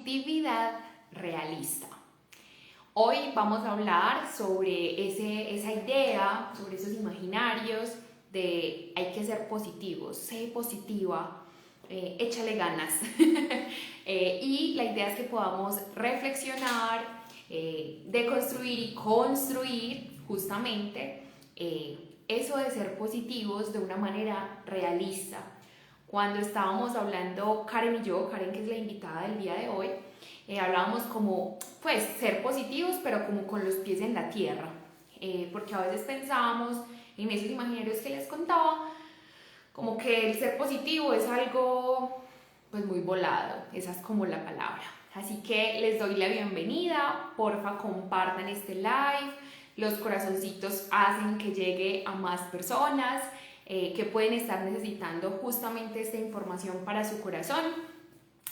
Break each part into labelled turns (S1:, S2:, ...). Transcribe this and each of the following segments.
S1: Positividad realista. Hoy vamos a hablar sobre esa idea, sobre esos imaginarios de hay que ser positivos, sé positiva, échale ganas. Y la idea es que podamos reflexionar, deconstruir y construir justamente eso de ser positivos de una manera realista. Cuando estábamos hablando Karen y yo, Karen que es la invitada del día de hoy, hablábamos como, pues, ser positivos, pero como con los pies en la tierra. Porque a veces pensábamos, en esos imaginarios que les contaba, como que el ser positivo es algo, pues, muy volado. Esa es como la palabra. Así que les doy la bienvenida, porfa compartan este live, los corazoncitos hacen que llegue a más personas que pueden estar necesitando justamente esta información para su corazón.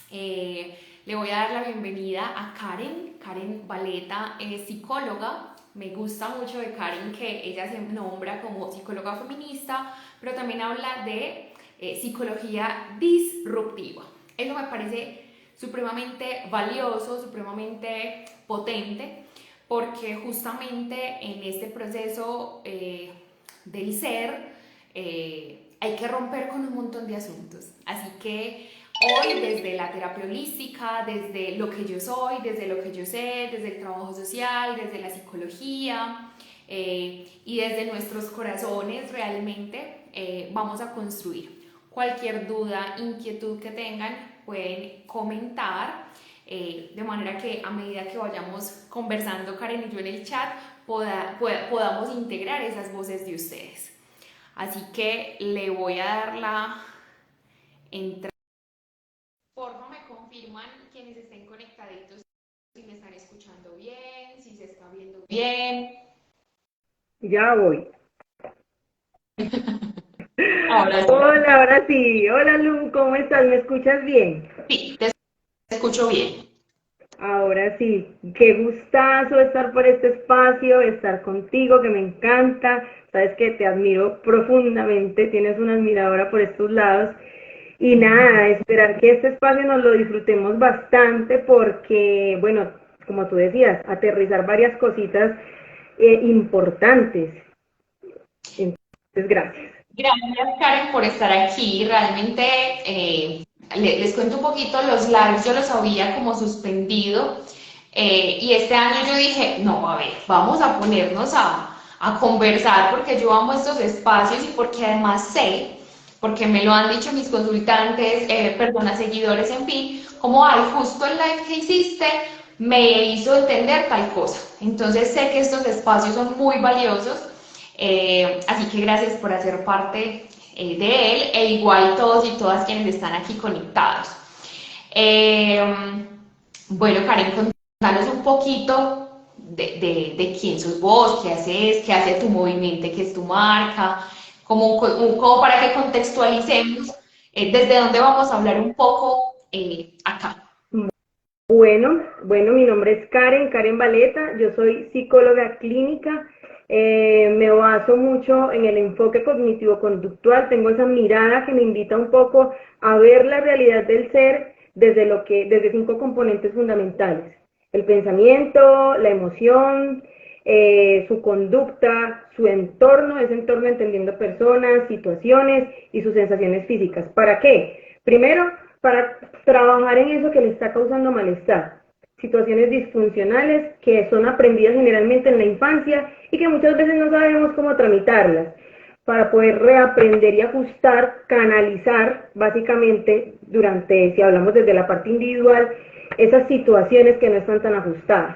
S1: Le voy a dar la bienvenida a Karen Valeta, es psicóloga. Me gusta mucho de Karen que ella se nombra como psicóloga feminista, pero también habla de psicología disruptiva. Eso me parece supremamente valioso, supremamente potente, porque justamente en este proceso del ser hay que romper con un montón de asuntos. Así que hoy desde la terapia holística, desde lo que yo soy, desde lo que yo sé, desde el trabajo social, desde la psicología y desde nuestros corazones realmente vamos a construir. Cualquier duda, inquietud que tengan pueden comentar de manera que a medida que vayamos conversando Karen y yo en el chat podamos integrar esas voces de ustedes. Así que le voy a dar la entrada. Porfa, me confirman quienes estén conectaditos si me están escuchando bien, si se está viendo bien.
S2: Ya voy.
S1: Ahora sí.
S2: Hola, ahora sí. Hola, Lu, ¿cómo estás? ¿Me escuchas bien?
S1: Sí, te escucho bien.
S2: Ahora sí. Qué gustazo estar por este espacio, estar contigo, que me encanta. Sabes que te admiro profundamente, tienes una admiradora por estos lados. Y nada, esperar que este espacio nos lo disfrutemos bastante porque, bueno, como tú decías, aterrizar varias cositas importantes. Entonces, gracias.
S1: Gracias, Karen, por estar aquí. Realmente les cuento un poquito, los lives yo los había como suspendido y este año yo dije, no, a ver, vamos a ponernos a conversar porque yo amo estos espacios y porque además sé, porque me lo han dicho mis consultantes, personas, seguidores, en fin, como, ay, justo el live que hiciste me hizo entender tal cosa. Entonces sé que estos espacios son muy valiosos, así que gracias por hacer parte de él e igual todos y todas quienes están aquí conectados. Eh, bueno, Karen, contanos un poquito de quién sos vos, qué hace tu movimiento, qué es tu marca, como para que contextualicemos desde dónde vamos a hablar un poco acá.
S2: Bueno, mi nombre es Karen Valeta, yo soy psicóloga clínica, me baso mucho en el enfoque cognitivo-conductual, tengo esa mirada que me invita un poco a ver la realidad del ser desde 5 componentes fundamentales: el pensamiento, la emoción, su conducta, su entorno, ese entorno entendiendo personas, situaciones y sus sensaciones físicas. ¿Para qué? Primero, para trabajar en eso que le está causando malestar, situaciones disfuncionales que son aprendidas generalmente en la infancia y que muchas veces no sabemos cómo tramitarlas, para poder reaprender y ajustar, canalizar básicamente durante, si hablamos desde la parte individual, esas situaciones que no están tan ajustadas.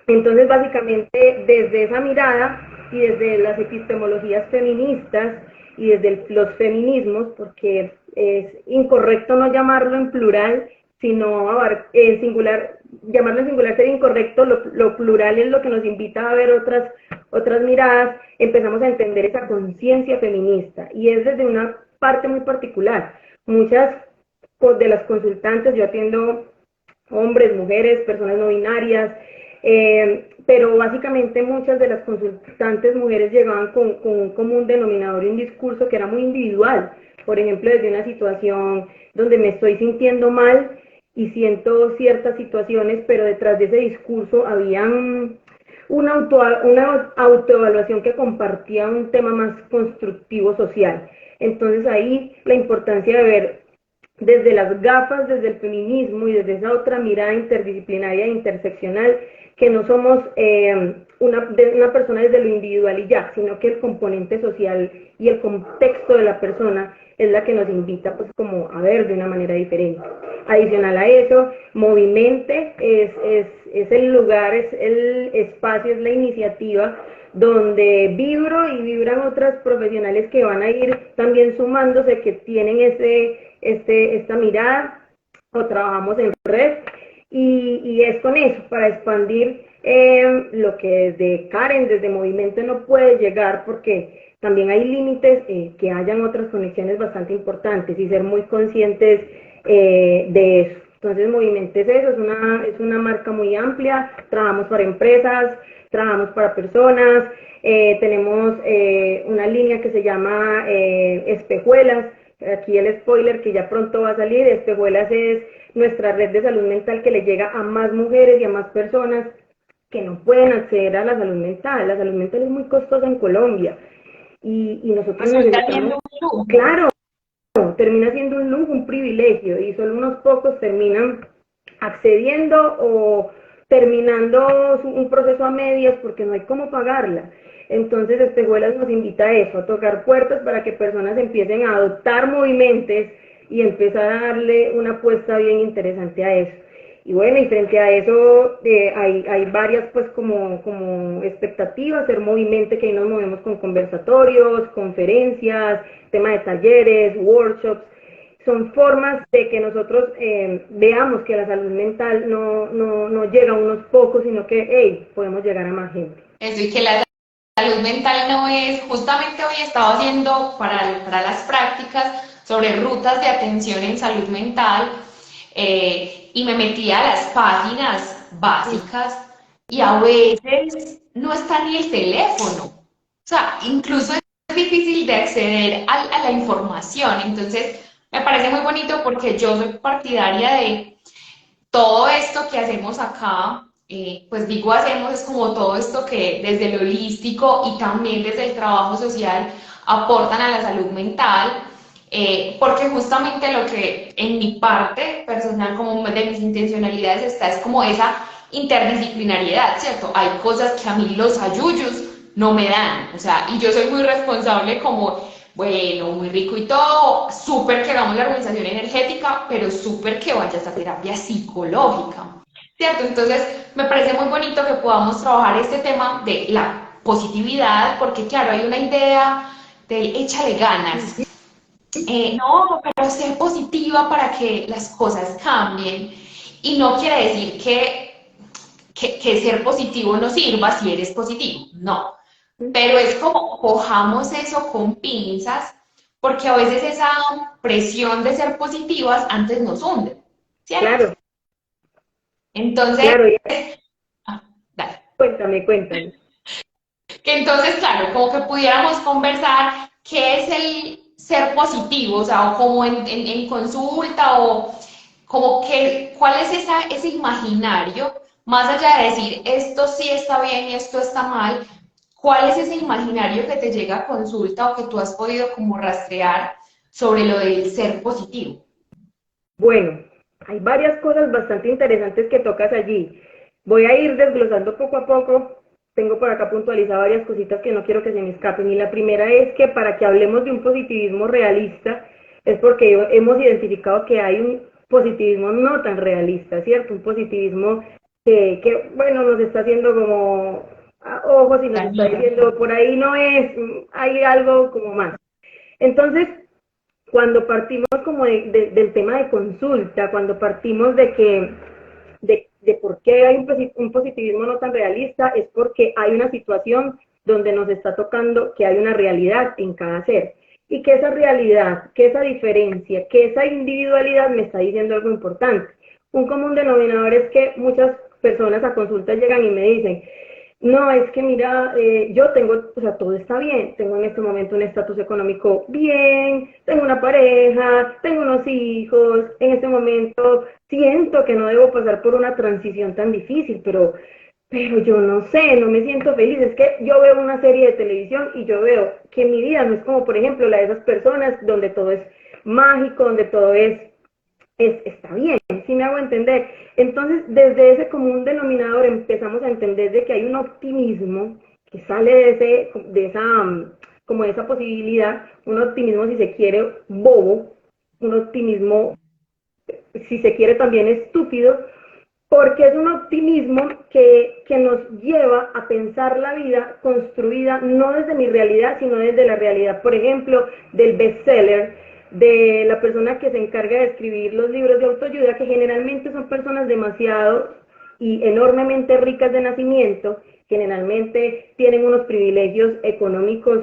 S2: Entonces, básicamente, desde esa mirada y desde las epistemologías feministas y desde los feminismos, porque es incorrecto no llamarlo en plural, sino en singular, llamarlo en singular sería incorrecto, lo plural es lo que nos invita a ver otras miradas, empezamos a entender esa conciencia feminista, y es desde una parte muy particular. Muchas de las consultantes, yo atiendo hombres, mujeres, personas no binarias, pero básicamente muchas de las consultantes mujeres llegaban con un común denominador y un discurso que era muy individual. Por ejemplo, desde una situación donde me estoy sintiendo mal, y siento ciertas situaciones, pero detrás de ese discurso había una autoevaluación que compartía un tema más constructivo social. Entonces ahí la importancia de ver desde las gafas, desde el feminismo y desde esa otra mirada interdisciplinaria e interseccional, que no somos una persona desde lo individual y ya, sino que el componente social y el contexto de la persona es la que nos invita pues como a ver de una manera diferente. Adicional a eso, Movimente es el lugar, es el espacio, es la iniciativa donde vibro y vibran otras profesionales que van a ir también sumándose, que tienen esta mirada, o trabajamos en red, y es con eso, para expandir lo que desde Karen, desde Movimiento no puede llegar, porque también hay límites, que hayan otras conexiones bastante importantes y ser muy conscientes de eso. Entonces Movimiento es eso, es una marca muy amplia, trabajamos para empresas, trabajamos para personas, tenemos una línea que se llama Espejuelas. Aquí el spoiler que ya pronto va a salir. Espejuelas es nuestra red de salud mental que le llega a más mujeres y a más personas que no pueden acceder a la salud mental. La salud mental es muy costosa en Colombia y nosotros necesitamos, claro, termina siendo un lujo, un privilegio, y solo unos pocos terminan accediendo o terminando un proceso a medias porque no hay cómo pagarla. Entonces Espejuelas nos invita a eso, a tocar puertas para que personas empiecen a adoptar movimientos y empezar a darle una apuesta bien interesante a eso. Y bueno, y frente a eso hay varias pues como expectativas, ser Movimiento, que ahí nos movemos con conversatorios, conferencias, tema de talleres, workshops. Son formas de que nosotros veamos que la salud mental no llega a unos pocos, sino que hey, podemos llegar a más gente.
S1: Eso, y que la salud mental no es, justamente hoy estaba haciendo para las prácticas sobre rutas de atención en salud mental, y me metía a las páginas básicas y a veces no está ni el teléfono. O sea, incluso es difícil de acceder a la información. Entonces, me parece muy bonito porque yo soy partidaria de todo esto que hacemos acá. Pues digo hacemos, es como todo esto que desde lo holístico y también desde el trabajo social aportan a la salud mental, porque justamente lo que en mi parte personal, como de mis intencionalidades, está es como esa interdisciplinariedad, ¿cierto? Hay cosas que a mí los ayuyos no me dan, o sea, y yo soy muy responsable como, bueno, muy rico y todo, súper que hagamos la organización energética, pero súper que vayas a terapia psicológica, ¿cierto? Entonces, me parece muy bonito que podamos trabajar este tema de la positividad, porque claro, hay una idea de échale ganas, no, pero ser positiva para que las cosas cambien. Y no quiere decir que ser positivo no sirva si eres positivo, no. Pero es como cojamos eso con pinzas, porque a veces esa presión de ser positivas antes nos hunde, ¿cierto?
S2: Claro,
S1: Entonces,
S2: claro,
S1: dale.
S2: cuéntame.
S1: Que entonces, claro, como que pudiéramos conversar qué es el ser positivo, o sea, o como en consulta, o como que, cuál es ese imaginario, más allá de decir esto sí está bien y esto está mal, cuál es ese imaginario que te llega a consulta o que tú has podido como rastrear sobre lo del ser positivo.
S2: Bueno, hay varias cosas bastante interesantes que tocas allí. Voy a ir desglosando poco a poco. Tengo por acá puntualizadas varias cositas que no quiero que se me escapen. Y la primera es que para que hablemos de un positivismo realista, es porque hemos identificado que hay un positivismo no tan realista, ¿cierto? Un positivismo bueno, nos está haciendo como ojos y nos está diciendo, por ahí no es, hay algo como más. Entonces, cuando partimos como del tema de consulta, cuando partimos de por qué hay un positivismo no tan realista, es porque hay una situación donde nos está tocando que hay una realidad en cada ser. Y que esa realidad, que esa diferencia, que esa individualidad me está diciendo algo importante. Un común denominador es que muchas personas a consulta llegan y me dicen, No, es que mira, yo tengo, o sea, todo está bien, tengo en este momento un estatus económico bien, tengo una pareja, tengo unos hijos, en este momento siento que no debo pasar por una transición tan difícil, pero yo no sé, no me siento feliz. Es que yo veo una serie de televisión y yo veo que mi vida no es como, por ejemplo, la de esas personas donde todo es mágico, donde todo está bien, ¿sí me hago entender? Entonces, desde ese común denominador empezamos a entender de que hay un optimismo que sale de esa, como de esa posibilidad, un optimismo, si se quiere, bobo, un optimismo, si se quiere, también estúpido, porque es un optimismo que nos lleva a pensar la vida construida no desde mi realidad, sino desde la realidad, por ejemplo, del bestseller, de la persona que se encarga de escribir los libros de autoayuda, que generalmente son personas demasiado y enormemente ricas de nacimiento, generalmente tienen unos privilegios económicos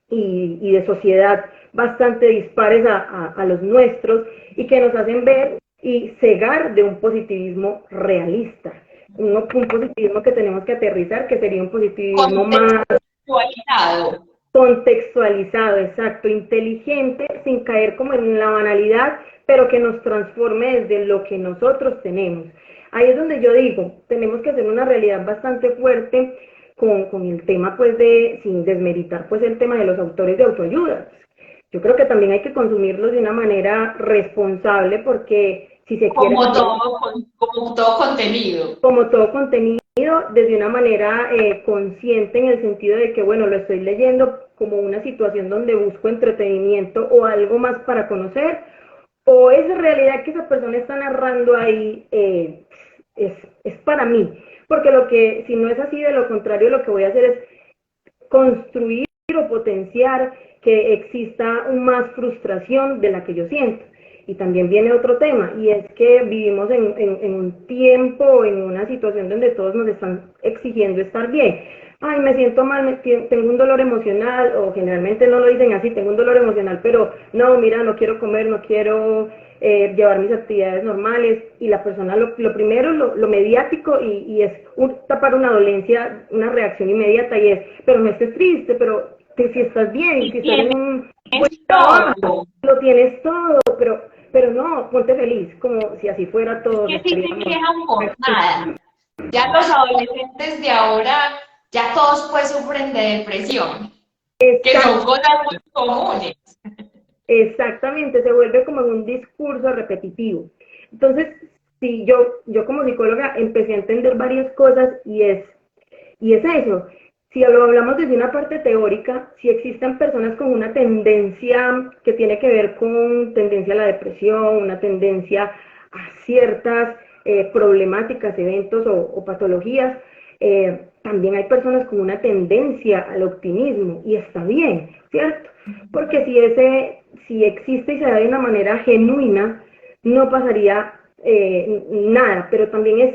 S2: y de sociedad bastante dispares a los nuestros y que nos hacen ver y cegar de un positivismo realista, un positivismo que tenemos que aterrizar, que sería un positivismo más
S1: Contextualizado.
S2: contextualizado, exacto, inteligente, sin caer como en la banalidad, pero que nos transforme desde lo que nosotros tenemos. Ahí es donde yo digo, tenemos que hacer una realidad bastante fuerte con el tema, pues, sin desmeritar, pues, el tema de los autores de autoayuda. Yo creo que también hay que consumirlos de una manera responsable porque si se quiere también
S1: Como todo contenido.
S2: como todo contenido desde una manera consciente en el sentido de que, bueno, lo estoy leyendo como una situación donde busco entretenimiento o algo más para conocer, o es realidad que esa persona está narrando ahí, es para mí, porque lo que, si no es así, de lo contrario, lo que voy a hacer es construir o potenciar que exista más frustración de la que yo siento. Y también viene otro tema, y es que vivimos en un tiempo, en una situación donde todos nos están exigiendo estar bien. Ay, me siento mal, tengo un dolor emocional, o generalmente no lo dicen así, tengo un dolor emocional, pero no, mira, no quiero comer, no quiero llevar mis actividades normales, y la persona lo primero, lo mediático, y es tapar una dolencia, una reacción inmediata, y es, pero no estés triste, pero si estás bien,
S1: Y
S2: si estás en
S1: tienes
S2: un buen trabajo,
S1: todo.
S2: lo tienes todo, pero no, ponte feliz, como si así fuera
S1: Es
S2: todos
S1: que sí se
S2: estaríamos.
S1: quejan por nada. Ya los adolescentes de ahora, ya todos pues sufren de depresión, que son
S2: Exacto,
S1: cosas muy comunes.
S2: exactamente, se vuelve como un discurso repetitivo. Entonces, si yo como psicóloga empecé a entender varias cosas y es eso. Si lo hablamos desde una parte teórica, si existen personas con una tendencia que tiene que ver con tendencia a la depresión, una tendencia a ciertas problemáticas, eventos o patologías, también hay personas con una tendencia al optimismo y está bien, ¿cierto? Porque si existe y se da de una manera genuina, no pasaría nada, pero también es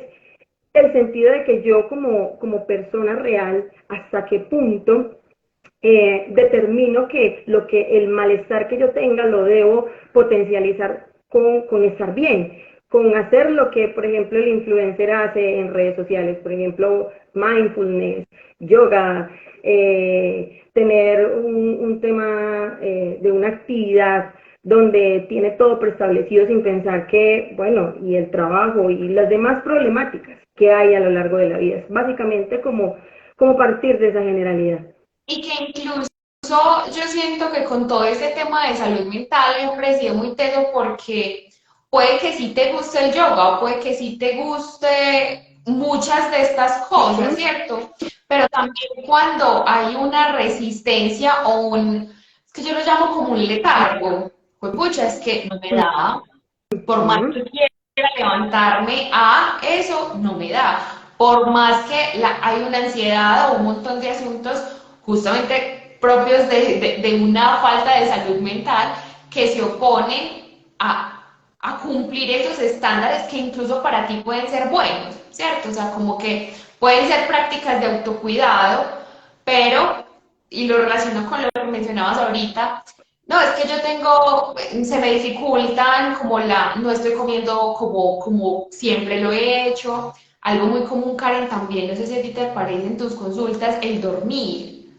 S2: el sentido de que yo como persona real, hasta qué punto determino que el malestar que yo tenga lo debo potencializar con estar bien, con hacer lo que, por ejemplo, el influencer hace en redes sociales, por ejemplo, mindfulness, yoga, tener un tema de una actividad donde tiene todo preestablecido sin pensar que, bueno, y el trabajo y las demás problemáticas que hay a lo largo de la vida. Es básicamente como partir de esa generalidad.
S1: Y que incluso yo siento que con todo este tema de salud mental me ha parecido muy teso porque puede que sí te guste el yoga o puede que sí te guste muchas de estas
S2: Uh
S1: cosas,
S2: -huh,
S1: ¿cierto? Pero también cuando hay una resistencia o es que yo lo llamo como un letargo, pues pucha, es que no me da, por más que quiera levantarme a eso, no me da. Por más que hay una ansiedad o un montón de asuntos justamente propios de una falta de salud mental que se oponen a cumplir esos estándares que incluso para ti pueden ser buenos, ¿cierto? O sea, como que pueden ser prácticas de autocuidado, pero, y lo relaciono con lo que mencionabas ahorita, no, es que yo tengo, se me dificultan, no estoy comiendo como siempre lo he hecho, Algo muy común, Karen, también, no sé si a ti te aparece en tus consultas, el dormir.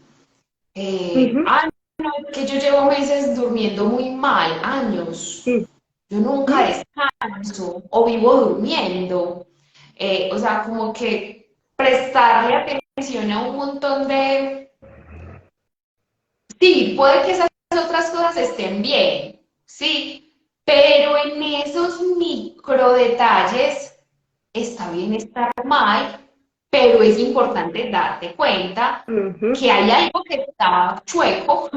S2: Ujú,
S1: Ah, no, es que yo llevo meses durmiendo muy mal, años.
S2: sí,
S1: Yo nunca
S2: sí,
S1: descanso o vivo durmiendo. O sea, como que prestarle atención a un montón de... Sí, puede que esas otras cosas estén bien, sí, pero en esos micro detalles está bien estar mal, pero es importante darte cuenta
S2: ujú,
S1: que hay algo que está chueco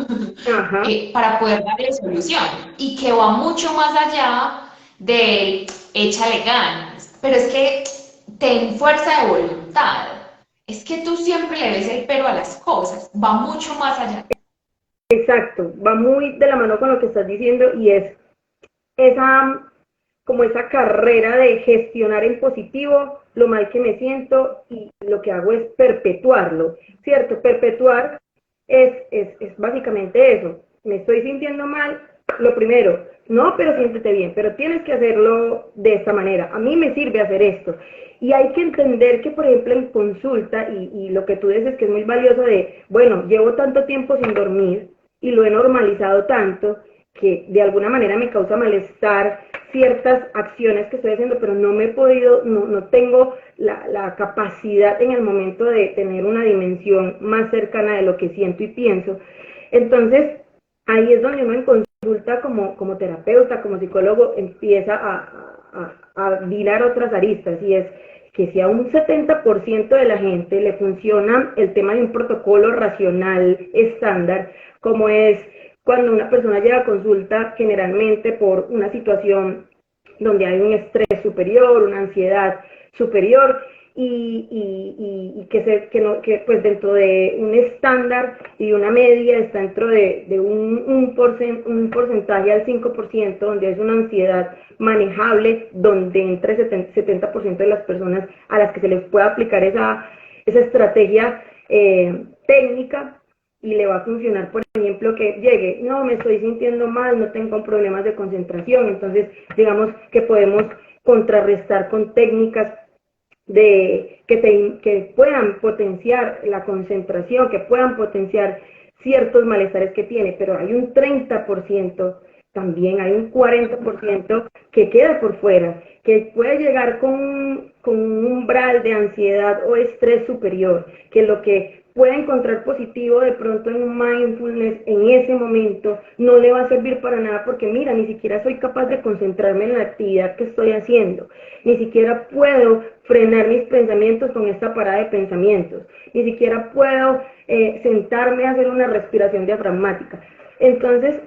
S2: ajá.
S1: para poder darle solución y que va mucho más allá del échale ganas. Pero es que ten fuerza de voluntad. Es que tú siempre le ves el pero a las cosas, va mucho más allá.
S2: Exacto, va muy de la mano con lo que estás diciendo y es esa, como esa carrera de gestionar en positivo lo mal que me siento y lo que hago es perpetuarlo, ¿cierto? Perpetuar es básicamente eso. Me estoy sintiendo mal, lo primero, no, pero siéntete bien, pero tienes que hacerlo de esta manera. A mí me sirve hacer esto. Y hay que entender que, por ejemplo, en consulta, y lo que tú dices que es muy valioso de, bueno, llevo tanto tiempo sin dormir y lo he normalizado tanto, que de alguna manera me causa malestar ciertas acciones que estoy haciendo, pero no me he podido, no tengo la capacidad en el momento de tener una dimensión más cercana de lo que siento y pienso. Entonces, ahí es donde uno en consulta como terapeuta, como psicólogo, empieza a mirar otras aristas y es que si a un 70% de la gente le funciona el tema de un protocolo racional estándar, como es cuando una persona llega a consulta generalmente por una situación donde hay un estrés superior, una ansiedad superior y que, no, que pues dentro de un estándar y una media está dentro de un porcentaje al 5%, donde es una ansiedad manejable, donde entre el 70% de las personas a las que se les puede aplicar esa estrategia técnica y le va a funcionar, por ejemplo, que llegue, no, me estoy sintiendo mal, no tengo problemas de concentración, entonces digamos que podemos contrarrestar con técnicas que puedan potenciar la concentración, que puedan potenciar ciertos malestares que tiene, pero hay un 30%, también hay un 40% que queda por fuera, que puede llegar con un umbral de ansiedad o estrés superior, que lo que pueda encontrar positivo de pronto en un mindfulness en ese momento no le va a servir para nada porque mira, ni siquiera soy capaz de concentrarme en la actividad que estoy haciendo, ni siquiera puedo frenar mis pensamientos con esta parada de pensamientos, ni siquiera puedo sentarme a hacer una respiración diafragmática. Entonces,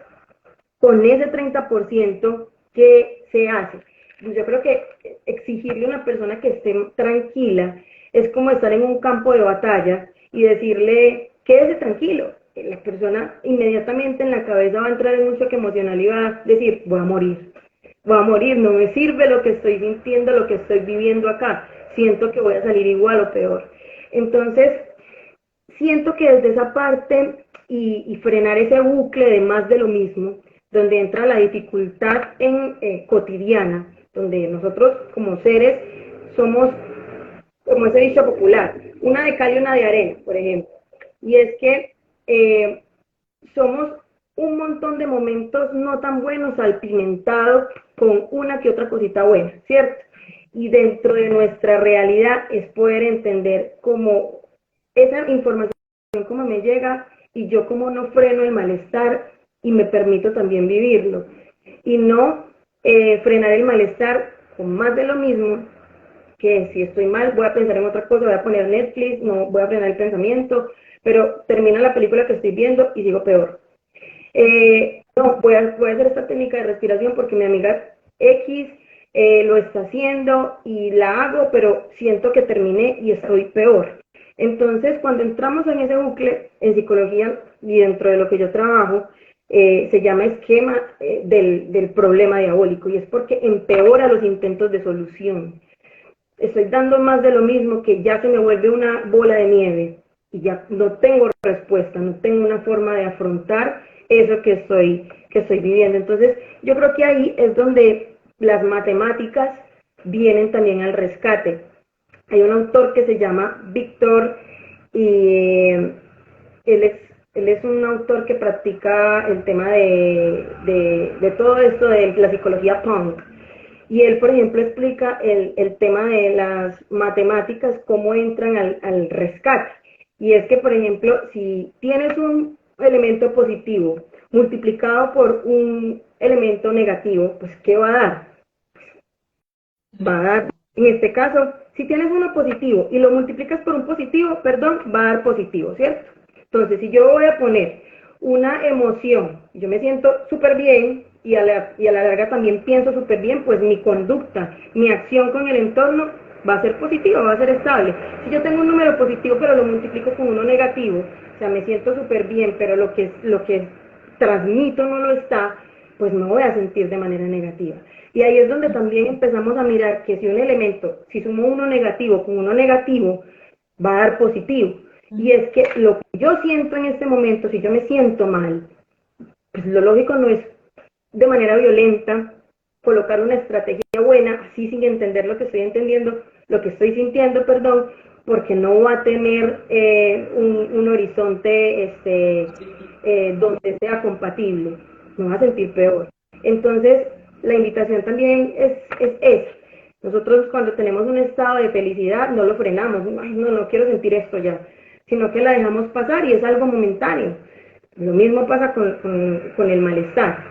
S2: con ese 30% que se hace, yo creo que exigirle a una persona que esté tranquila es como estar en un campo de batalla y decirle, quédese tranquilo. La persona inmediatamente en la cabeza va a entrar en un choque emocional y va a decir, voy a morir, no me sirve lo que estoy sintiendo, lo que estoy viviendo acá, siento que voy a salir igual o peor. Entonces, siento que desde esa parte y frenar ese bucle de más de lo mismo, donde entra la dificultad en cotidiana, donde nosotros como seres somos, como ese dicho popular, una de cal y una de arena, por ejemplo. Y es que eh, somos un montón de momentos no tan buenos salpimentados con una que otra cosita buena, ¿cierto? Y dentro de nuestra realidad es poder entender cómo esa información como me llega y yo como no freno el malestar y me permito también vivirlo. Y no frenar el malestar con más de lo mismo, que si estoy mal voy a pensar en otra cosa, voy a poner Netflix, no voy a frenar el pensamiento, pero termina la película que estoy viendo y digo peor. No, voy a hacer esta técnica de respiración porque mi amiga X lo está haciendo y la hago, pero siento que terminé y estoy peor. Entonces, cuando entramos en ese bucle, en psicología y dentro de lo que yo trabajo, se llama esquema del problema diabólico y es porque empeora los intentos de solución. Estoy dando más de lo mismo que ya se me vuelve una bola de nieve y ya no tengo respuesta, no tengo una forma de afrontar eso que estoy viviendo. Entonces, yo creo que ahí es donde las matemáticas vienen también al rescate. Hay un autor que se llama Víctor y él es un autor que practica el tema de todo esto de la psicología punk. Y él, por ejemplo, explica el tema de las matemáticas, cómo entran al rescate. Y es que, por ejemplo, si tienes un elemento positivo multiplicado por un elemento negativo, pues ¿qué va a dar? Va a dar, en este caso, si tienes uno positivo y lo multiplicas por un positivo, perdón, va a dar positivo, ¿cierto? Entonces, si yo voy a poner una emoción, yo me siento súper bien y a la larga también pienso súper bien, pues mi conducta, mi acción con el entorno va a ser positiva, va a ser estable. Si yo tengo un número positivo pero lo multiplico con uno negativo, o sea, me siento súper bien, pero lo que transmito no lo está, pues me voy a sentir de manera negativa. Y ahí es donde también empezamos a mirar que si un elemento, si sumo uno negativo con uno negativo, va a dar positivo. Y es que lo que yo siento en este momento, si yo me siento mal, pues lo lógico no es de manera violenta colocar una estrategia buena, así sin entender lo que estoy entendiendo, lo que estoy sintiendo, perdón, porque no va a tener un horizonte donde sea compatible, me va a sentir peor. Entonces, la invitación también es esa. Nosotros cuando tenemos un estado de felicidad no lo frenamos, ay, no, no quiero sentir esto ya, sino que la dejamos pasar y es algo momentáneo. Lo mismo pasa con el malestar.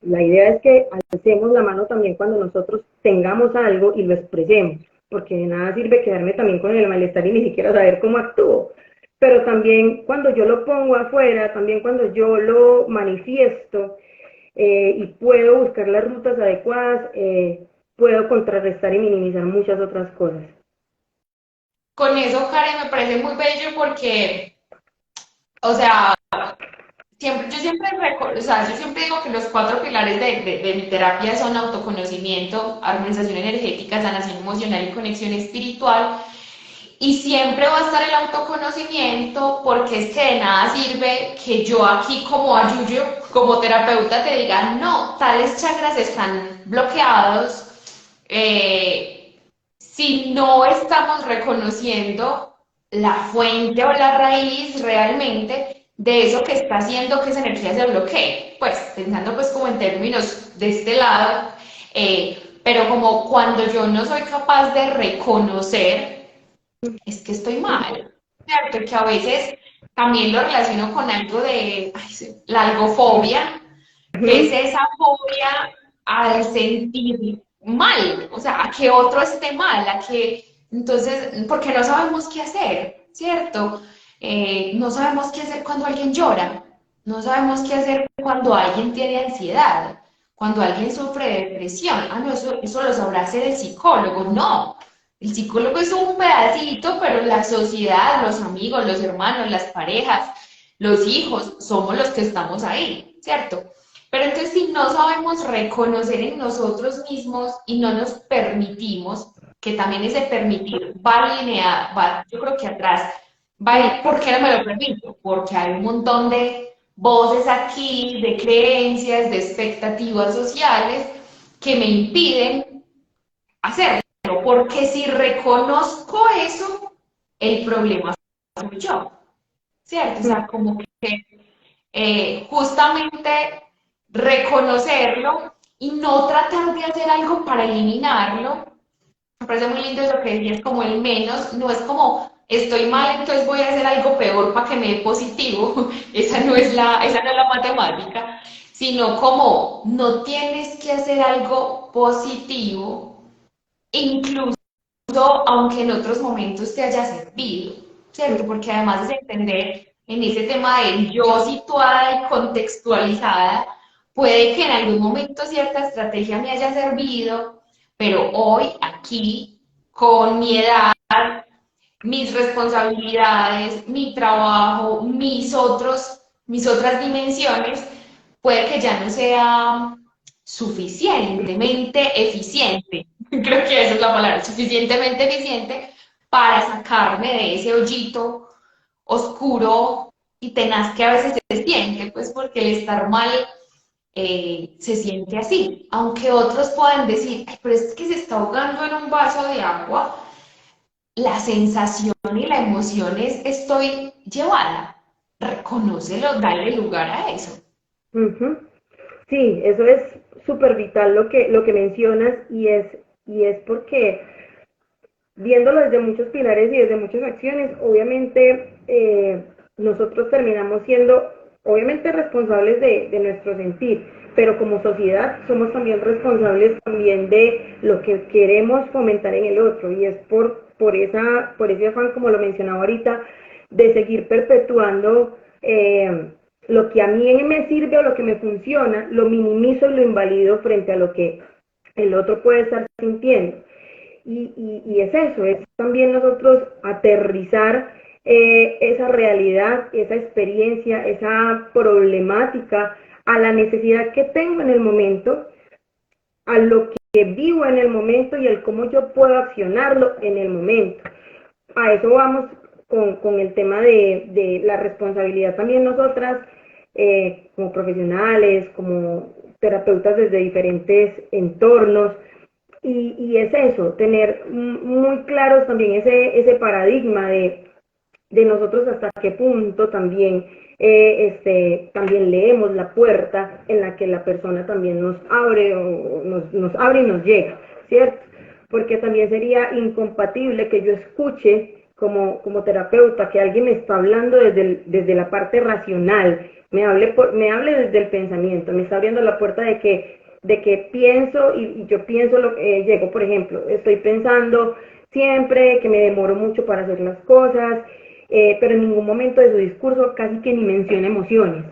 S2: La idea es que alcemos la mano también cuando nosotros tengamos algo y lo expresemos, porque de nada sirve quedarme también con el malestar y ni siquiera saber cómo actúo. Pero también cuando yo lo pongo afuera, también cuando yo lo manifiesto y puedo buscar las rutas adecuadas, puedo contrarrestar y minimizar muchas otras cosas.
S1: Con eso, Karen, me parece muy bello porque, o sea, yo siempre o sea, yo siempre digo que los cuatro pilares de mi terapia son autoconocimiento, armonización energética, sanación emocional y conexión espiritual. Y siempre va a estar el autoconocimiento porque es que de nada sirve que yo aquí como ayuyo, como terapeuta te diga, no, tales chakras están bloqueados, si no estamos reconociendo la fuente o la raíz realmente de eso que está haciendo que esa energía se bloquee. Pues pensando pues como en términos de este lado, pero como cuando yo no soy capaz de reconocer es que estoy mal, ¿cierto? Que a veces también lo relaciono con algo de la algofobia, que es esa fobia al sentir mal, o sea, a que otro esté mal, a que, entonces, porque no sabemos qué hacer, ¿cierto? No sabemos qué hacer cuando alguien llora, no sabemos qué hacer cuando alguien tiene ansiedad, cuando alguien sufre de depresión. Ah, no, eso lo sabrá hacer el psicólogo. No, el psicólogo es un pedacito, pero la sociedad, los amigos, los hermanos, las parejas, los hijos, somos los que estamos ahí, ¿cierto? Pero entonces si no sabemos reconocer en nosotros mismos y no nos permitimos, que también ese permitir va alineado, va, yo creo que atrás, va, ¿por qué no me lo permito? Porque hay un montón de voces aquí, de creencias, de expectativas sociales que me impiden hacerlo. Porque si reconozco eso, el problema soy yo, ¿cierto? O sea, como que justamente reconocerlo y no tratar de hacer algo para eliminarlo. Me parece muy lindo eso que decías, como el menos, no es como estoy mal, entonces voy a hacer algo peor para que me dé positivo, esa no es la matemática, sino como no tienes que hacer algo positivo, incluso aunque en otros momentos te haya servido, ¿cierto? Porque además es entender en ese tema de yo situada y contextualizada, puede que en algún momento cierta estrategia me haya servido, pero hoy, aquí, con mi edad, mis responsabilidades, mi trabajo, mis otras dimensiones, puede que ya no sea suficientemente eficiente, creo que esa es la palabra, suficientemente eficiente para sacarme de ese hoyito oscuro y tenaz que a veces se siente, pues porque el estar mal se siente así, aunque otros puedan decir, ay, pero es que se está ahogando en un vaso de agua, la sensación y la emoción es estoy llevada. Reconócelo, dale lugar a eso.
S2: Ujú. Sí, eso es súper vital lo que mencionas y es porque viéndolo desde muchos pilares y desde muchas acciones, obviamente nosotros terminamos siendo, obviamente, responsables de nuestro sentir, pero como sociedad somos también responsables también de lo que queremos fomentar en el otro, y es por ese afán, como lo mencionaba ahorita, de seguir perpetuando lo que a mí me sirve o lo que me funciona, lo minimizo y lo invalido frente a lo que el otro puede estar sintiendo. Y es eso, es también nosotros aterrizar esa realidad, esa experiencia, esa problemática a la necesidad que tengo en el momento, a lo que vivo en el momento y el cómo yo puedo accionarlo en el momento. A eso vamos con el tema de la responsabilidad también nosotras, como profesionales, como terapeutas desde diferentes entornos, y es eso, tener muy claros también ese paradigma de nosotros hasta qué punto también, también leemos la puerta en la que la persona también nos abre o nos abre y nos llega, ¿cierto? Porque también sería incompatible que yo escuche como terapeuta que alguien me está hablando desde la parte racional, me hable desde el pensamiento, me está abriendo la puerta de que pienso y yo pienso lo que llego, por ejemplo, estoy pensando siempre que me demoro mucho para hacer las cosas, pero en ningún momento de su discurso casi que ni menciona emociones.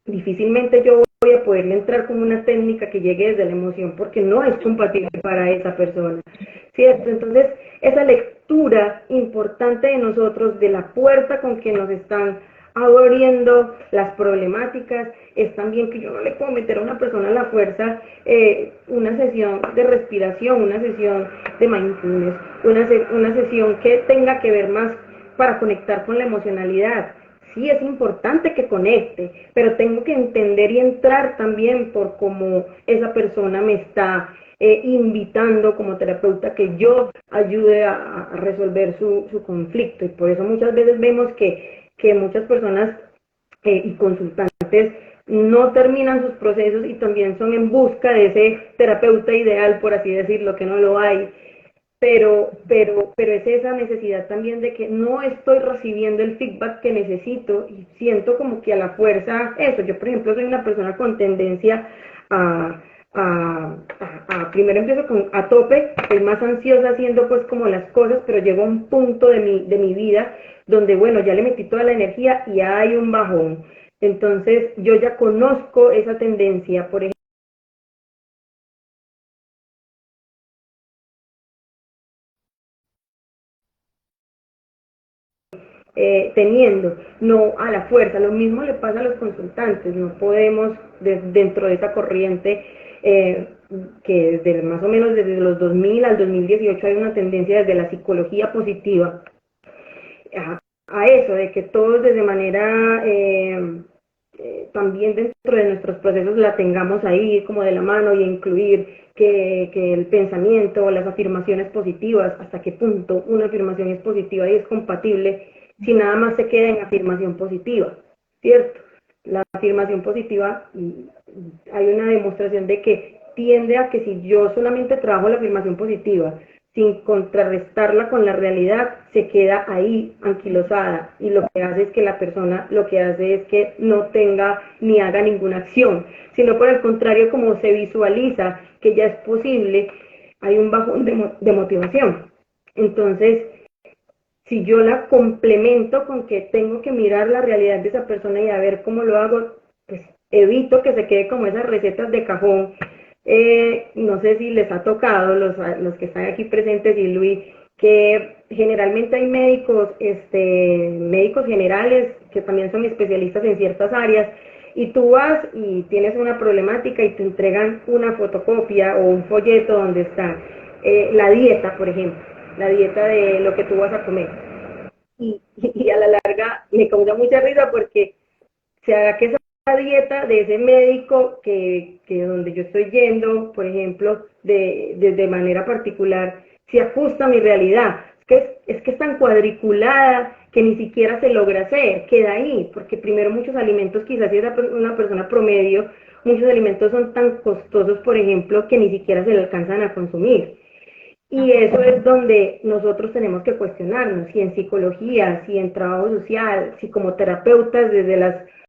S2: Difícilmente yo voy a poderle entrar con una técnica que llegue desde la emoción porque no es compatible para esa persona, ¿cierto? Entonces, esa lectura importante de nosotros, de la puerta con que nos están abriendo las problemáticas, es también que yo no le puedo meter a una persona a la fuerza una sesión de respiración, una sesión de mindfulness, una sesión que tenga que ver más para conectar con la emocionalidad. Sí, es importante que conecte, pero tengo que entender y entrar también por cómo esa persona me está invitando como terapeuta que yo ayude a resolver su conflicto. Y por eso muchas veces vemos que muchas personas y consultantes no terminan sus procesos y también son en busca de ese terapeuta ideal, por así decirlo, que no lo hay, pero es esa necesidad también de que no estoy recibiendo el feedback que necesito y siento como que a la fuerza eso. Yo, por ejemplo, soy una persona con tendencia a, primero empiezo a tope, soy más ansiosa haciendo pues como las cosas, pero llego a un punto de mi vida donde, bueno, ya le metí toda la energía y hay un bajón. Entonces, yo ya conozco esa tendencia, por ejemplo, teniendo, no a la fuerza. Lo mismo le pasa a los consultantes, no podemos dentro de esa corriente que desde más o menos desde los 2000 al 2018 hay una tendencia desde la psicología positiva a eso, de que todos desde manera también dentro de nuestros procesos la tengamos ahí como de la mano y incluir que el pensamiento, las afirmaciones positivas, hasta qué punto una afirmación es positiva y es compatible si nada más se queda en afirmación positiva, ¿cierto? La afirmación positiva, hay una demostración de que tiende a que si yo solamente trabajo la afirmación positiva sin contrarrestarla con la realidad, se queda ahí anquilosada y lo que hace es que la persona lo que hace es que no tenga ni haga ninguna acción, sino por el contrario, como se visualiza que ya es posible, hay un bajón de motivación. Entonces, si yo la complemento con que tengo que mirar la realidad de esa persona y a ver cómo lo hago, pues evito que se quede como esas recetas de cajón. No sé si les ha tocado los que están aquí presentes y Luis, que generalmente hay médicos, médicos generales que también son especialistas en ciertas áreas y tú vas y tienes una problemática y te entregan una fotocopia o un folleto donde está la dieta, por ejemplo, la dieta de lo que tú vas a comer. Y a la larga me causa mucha risa porque se haga que esa dieta de ese médico que donde yo estoy yendo, por ejemplo, de manera particular, se ajusta a mi realidad. es que es tan cuadriculada que ni siquiera se logra hacer, queda ahí, porque primero muchos alimentos, quizás si es una persona promedio, muchos alimentos son tan costosos, por ejemplo, que ni siquiera se le alcanzan a consumir. Y eso es donde nosotros tenemos que cuestionarnos, si en psicología, si en trabajo social, si como terapeutas desde las